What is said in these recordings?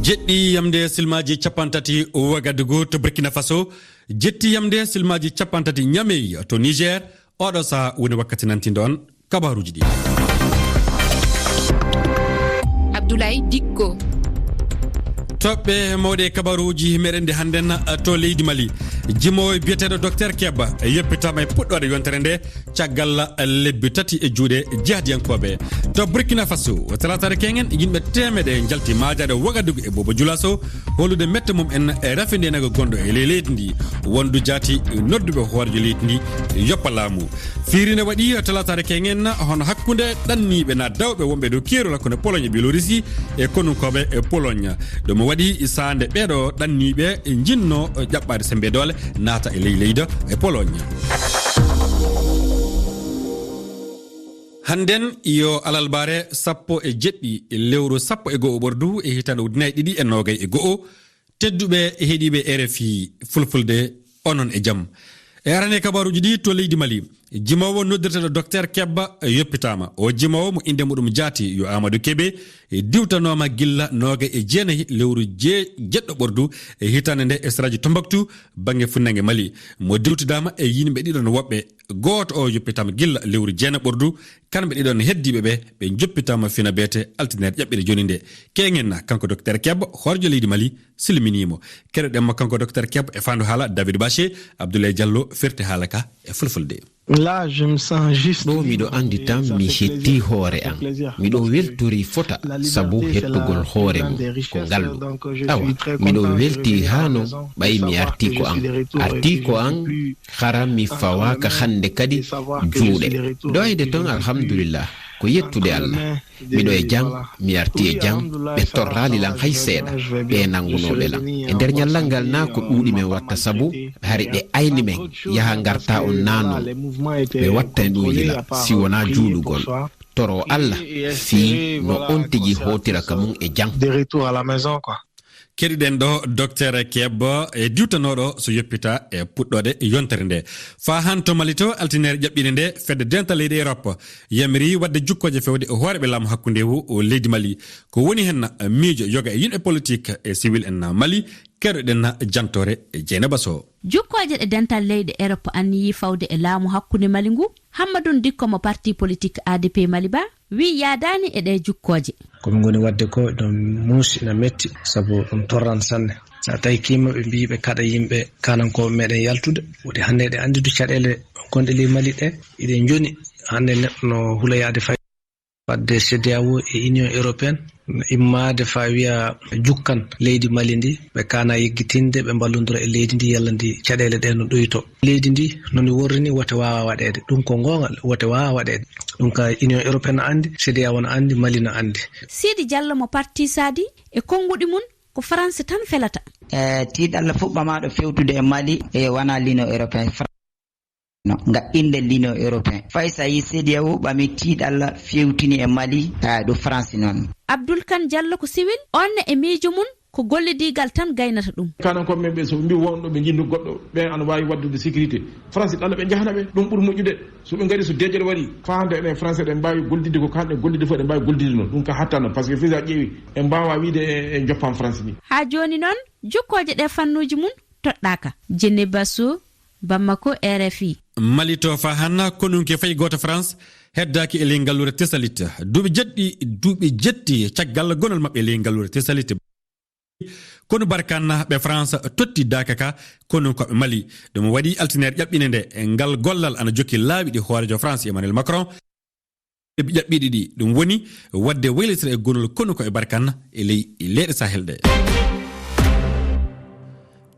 jetti yamde silmaji capantati Ouagadougou to Burkina Faso, jetti yamde silmaji capantati Niamey to Niger. Oɗo sa woni wakkati nantindon kabaruji ɗi. Abdoulaye Dikko. Toɓɓe mawɗe kabaruji meɗen handen to leydi Mali. Jimowo biyeteɗo docteur Keba yeppitama e puɗɗode yontere nde caggal lebbi tati e juuɗe jihadiyankoɓe. To Burkina Faso talatare kengen yimɓe temeɗe jalti majade Ouagadougou e Bobo Dioulasso holude mette mum en rafindinago gonɗo e leydi ndi wondu jati nodduɓe hoorjo leydi ndi yoppa laamu. Firine waɗi talatare kengen hono hakkude ɗanniɓe na dawɓe wonɓe dow kerol hakkude Pologne e Biélorussie e konunkoɓe e Pologne. Ɗum waɗi sande ɓeɗo ɗanniɓe jinno ƴaɓɓade sembe dole nata e leyda e Pologne. Handen yo alalbare sappo e jeɗɗi lewru sappo e go'o ɓordu e hitande ujunere ɗiɗi e nogay e go'o tedduɓe e heeɗiɓe RFI fulfulde onon e jaam. E arane kabaruji ɗi to leydi Mali, jimawo noddirteɗo docteur Keba yoppitama. O jimawo mo inde muɗum jaati yo Amadou Kébé diwtanoma gilla noga e jeenayi lewru jeɗɗo ɓordu e hitande nde e saraji Tombouctou banggue funnangue Mali. Mo diwtidama e yimɓe ɗiɗon woɓɓe goto o yoppitama gilla lewru jeena ɓordu kamɓe ɗiɗon heddiɓe ɓe joppitama fina beete altinere ƴaɓɓire joni nde. Kengen kanko docteur Keba horjo leydi Mali silminimo. Keɗoɗenmo kanko docteur Keba e fandu haala David Baché, Abdoulaye Diallo firti haala ka e fulfulde. Là, je me sens juste. Ɗo miɗo andi tan mi hetti hoore am. Miɗo weltori fota sabu hettugol hoore mum ko ngallu. Awa, miɗo welti hano ɓayi mi arti ko an. Arti ko an hara mi fawaka hande kadi juuɗe. Doyde ton alhamdulillah ko yettude Allah. Miɗo e jang mi arti e jang ɓe torrali lan hay seeɗa ɓe nangunoɓe lan e nder ñallal ngal na ko ɗuuɗi men watta sabu hari ɓe ayni men yaha garta on nanon ɓe watta e ɗum yila si wona juulugol toro Allah fi no on tigi hotiraka mum e jang. Keɗiɗen ɗo docteur Keba e diwtanoɗo so yoppita e puɗɗode yontere nde. Fa han to Mali to altinere ƴaɓɓinde nde fedde dental leydi Europe yamiri wadde jukkoje fewde e hooreɓe laamu hakkunde o leydi Mali ko woni hen miijo yoga e yimɓe politique e civil en Mali. Keɗoɗen jantore e Dieynaba Sow. Jukkoje ɗe dental leydi Europe anniyi fawde e laamu hakkunde Mali ngu. Hammadou Dikko mo parti politique ADP Mali ba wi yaadani e ɗe jukkoje. Komin goni wadde ko ɗum muusi ina metti sabu ɗum torran sanne. Sa tawi kima ɓe mbi ɓe kaɗa yimɓe kanankoɓe meɗen yaltude woɗi hande ɗe andidu caɗele gonɗe ley Mali ɗe iɗen joni hande neɗɗo no hulayade fay wadde CEDEAO e Union Européenne immade fa wiya jukkan leydi Mali ndi ɓe kana yeggitinde ɓe ballodira e leydi ndi yalla ndi caɗele ɗe no ɗoyto leydi ndi noni worrini wote wawa waɗede ɗum ko gongal wote wawa waɗede ɗum ka Union Européenne andi CEDEAO no andi Mali no andi. Sidi Diallo mo parti Sadi e konguɗi mun ko France tan felata. Tiiɗalla fuɓɓamaɗo fewtude e Mali e wana l'Union Européenne nga inde l'Union Européenne fay sa yi CEDEAO ɓami tiiɗalla fewtini e Mali ɗo France noon. Abdoul Kane Diallo ko civil onne e miijo mun ko gollidigal tan gaynata ɗum. Kanankoɓe men ɓe so mbi wonɗo ɓe jindu goɗɗo ɓen ana wawi waddude sécurité France ɗalla ɓe jahana ɓe ɗum ɓuuri moƴƴude so ɓe gari so deƴƴere waɗi fande enen français ɗen mbawi goldide ko kamɓe gollide fof ɗe mbawi goldide noon ɗum ka hatta noon par ce que fisa ƴeewi en mbawa wiide e joppan France ni. Ha joni noon jukkoje ɗe fannuji mun toɗɗaka. Dieynaba Sow Bamako RFI. Mali to fa hanna konunke fay goto France heddaki e ley ngallure Tessalite duuɓi jetti caggal gonal mabɓe e ley ngallure Tessalite kono barkanna ɓe France totti dakaka kono koɓe Mali ɗum waɗi altinere ƴaɓɓine nde e ngal gollal ana jokki laaɓi ɗi hoorejo France Emmanuel Macron ƴaɓɓiɗi ɗi ɗum woni wadde waylitira e gonol kono ko e barkanna e ley leyɗe Sahel ɗe.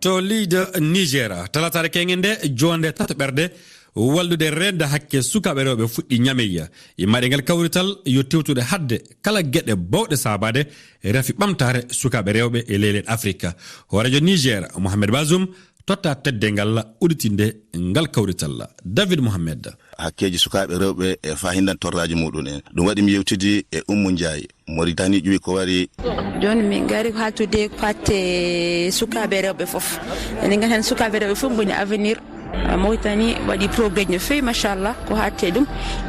To leydi Niger talatare kengen nde jonde tata ɓerde wallude rende hakke sukaɓe rewɓe fuɗɗi ñameya e maɗengal kawrital yo tewtude hadde kala gueɗe bawɗe sabade rafi ɓamtare sukaɓe rewɓe e leyɗe Afrique. Horejo Niger Mohamed Bazoum totta teddengal uditinde ngal kawrital. David Mohamed. Hakkeji sukaɓe rewɓe e fahindan torraji muɗum en ɗum waɗi mi yewtidi e Ummou Ndiaye Mauritanie ƴuwi ko wari joni min gari hatude fatte sukaɓe rewɓe foof enen gati hen sukaɓe rewɓe foof goni avenir Mauritanie waɗi progrès no feewi machallah ko hatte ɗum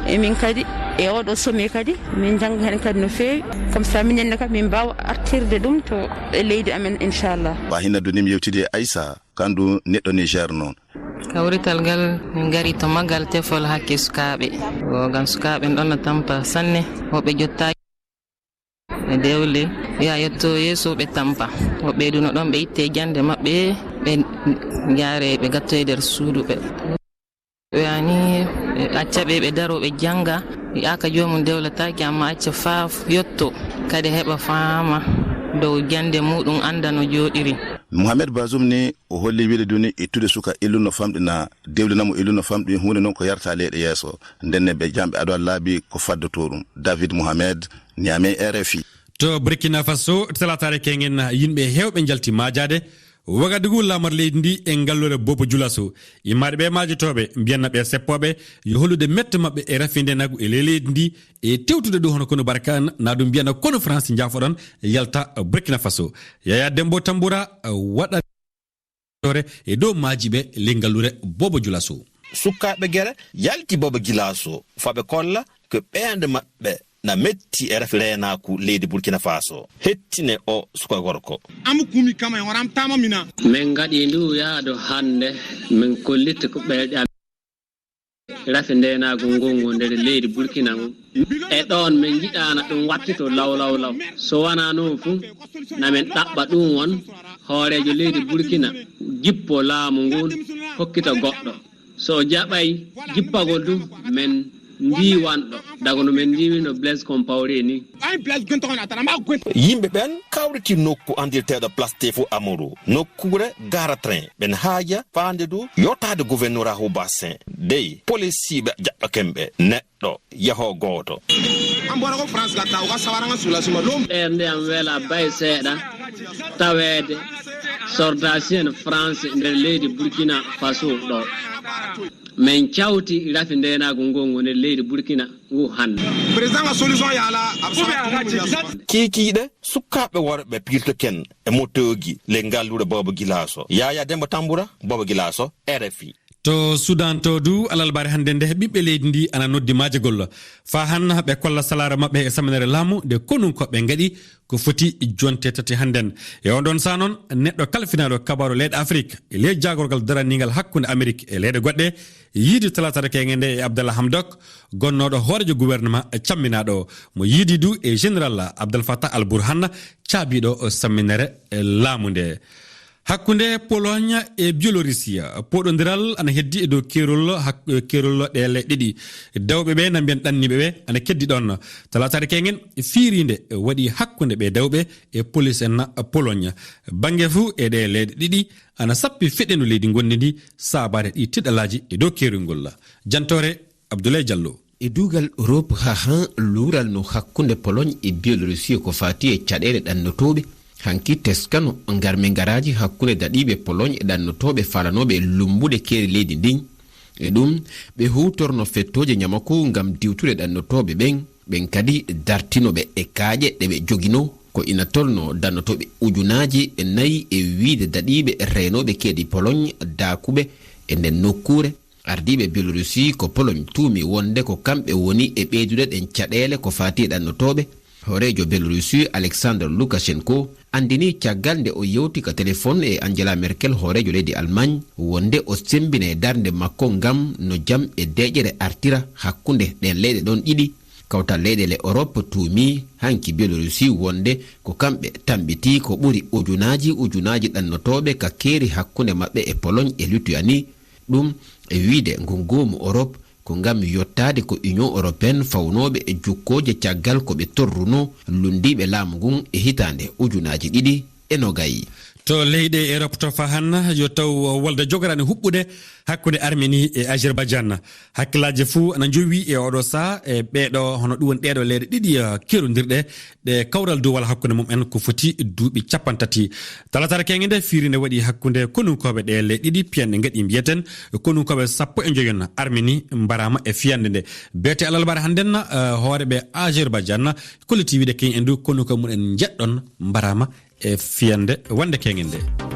e min kadi e oɗo somi kadi min janga hen kadi no feewi comme ça minenne kadi min mbawa artirde ɗum to e leydi amen inchallah. Wa hinna donim yewtide Aissa kandu neɗɗo Niger noon. Kawrital ngal min gari to maggal tefol hakke sukaɓe gam sukaɓe ɗon no tampa sanne woɓe jottaki e dewle ya yetto yeeso ɓe tampa woɓɓe ɗuno ɗon ɓe itte jande maɓɓe ɓe jaare ɓe gatto e nder suudu ɓe yani acca ɓe daro ɓe janga yaka jomum dewletaki amma acca fa yetto kadi heɓa faama dow jande muɗum anda no joɗiri. Mohamed Bazoum ni o holli wiide duni ittude suka illuno famɗina dewlinamo illuno famɗi hunde noon ko yarta leyɗe yeeso ndenne ɓe jamɓe aɗo laabi ko faddoto ɗum. David Mohamed, Niamey, RFI. To Burkina Faso talatare kengen yimɓe hewɓe jalti majade Wagadugu lamar leydi ndi e ngallore Bobo Dioulasso imaade ɓe majotoɓe mbiyanna ɓe seppoɓe yo hollude mette maɓɓe e rafinde nagu e leydi ndi e tewtude ɗum hono kono barkan na ɗum mbiyana kono France jafoɗon yalta Burkina Faso. Yaya Dembo Tamboura waɗa e dow majiɓe le ngallure Bobo Dioulasso. Sukkaɓe gere yalti Bobo Dioulasso faɓe kolla ko ɓeende maɓɓe na metti e rafi reenaku leydi Burkina Faso hettine o suka gorko amukumi kama e waram tama mina min gadi ndu yaado hande min kollite ko ɓeeɗe rafi ndenagu ngongo nder leydi Burkina e ɗon min jiɗana ɗum wattito law so wana noon fu namin ɗaɓɓa ɗum won hoorejo leydi Burkina jippo laamu ngun hokkita goɗɗo so jaɓay jippagol du men ndiwanɗo dago no men ndiwino Blaise Compaoré ni yimɓe ɓen kawriti nokku andirteɗo Place Tefo Amadou nokkure gara train ɓen haaja faande du yottade gouverneur Hou Bassin dey policiɓe jaɓɓa kemɓe neɗɗo yaho gooto ɓernde am weela bay seeɗa taweede sordasien France nder leydi Burkina Faso ɗo men cawti rafi ndenagu ngongo nder leydi Burkina ngu hande kiikiiɗe sukkaɓe worɓe pirto ken e motoji le ngallure Bobo Dioulasso. Yaya Dembo Tamboura, Bobo Dioulasso, RFI. To Sudan to du alalbare hande nde ɓiɓɓe leydi ndi ana noddi majegol fa han ɓe kolla salara maɓɓe e samanere laamu nde konun koɓe gaɗi ko foti jonte tati hannden e on ɗon sa noon neɗɗo kalfinaɗo kabaru leyɗe Afrique e ley jagorgal daranigal hakkude Amérique e leyɗe goɗɗe yiidi talatare kenge nde e Abdallah Hamdok gonnoɗo hoorejo gouvernement camminaɗo mo yiidi du e général Abdel Fattah al Burhan caabiɗo samminere laamu nde. Hakkunde Pologne e Biélorussie poɗodiral ana heddi e dow kerol ɗele ɗiɗi dawɓe ɓe na mbiyan ɗanniɓe ɓe ana keddi ɗon talatare kengen fiirinde waɗi hakkunde ɓe dawɓe e police en Pologne bangue fou e ɗe leyɗe ɗiɗi ana sappi feɗenu leydi gondi ndi sabare ɗi tiɗalaji e dow kerolngol jantore Abdoulaye Diallo. E dugal Europe ha han lural no hakkunde Pologne e Biélorussie ko fati e caɗele ɗannotoɓe hanki teskano ngarme ngaraji hakkunde daɗiɓe Pologne e ɗannotoɓe falanoɓe lumbude keeri leydi ndin e ɗum ɓe hutorno fettoje ñamako ngam diwtude ɗannotoɓe ɓen kadi dartinoɓe e kaaƴe ɗe ɓe jogino ko ina tolno dannotoɓe ujunaji 4 e wiide daɗiɓe renoɓe keedi Pologne dakuɓe e nden nokkure ardiɓe Biélorussie ko Pologne tuumi wonde ko kamɓe woni e ɓeydude ɗen caɗele ko fati e ɗannotoɓe. Horejo Biélorussie Alexander Lukashenko andini caggal nde o yewti ka téléphone e Angela Merkel horejo leydi Allemagne wonde o sembine darde makko ngam no jam e deƴere artira hakkunde ɗen leyɗe ɗon ɗiɗi kawtal leyɗele Europe tuumi hanki Biélorussie wonde ko kamɓe tambiti ko ɓuri ujunaji ɗannotoɓe ka keeri hakkunde maɓɓe e Pologne e Lituanie ɗum e wiide ngungumu Europe ko ngam yottade ko Union Européenne fawnoɓe e jukkoje caggal ko ɓe torruno lundiɓe laamu ngun e hitande ujunaji 2020. To leyɗe Europe to fa han yo taw wolde jogorani huɓɓude hakkude Arménie e Azerbaïdjan hakkillaji fuu ana jowi e oɗo saa e ɓeɗo hono ɗum woni ɗeɗo leyɗe ɗiɗi kerodirɗe ɗe kawral duwal hakkude mum en ko foti duuɓi 30 talatare kenge nde fiirinde waɗi hakkude konunkoɓe ɗe le ɗiɗi piyanɗe gaɗi mbiyeten konunkoɓe 19 Arménie mbarama e fiyande nde bete alalbare hannden hooreɓe Azerbaïdjan kolliti wiide ken en du konunkoɓe mumen jeɗɗon mbarama e fiyande wonde kengen nde.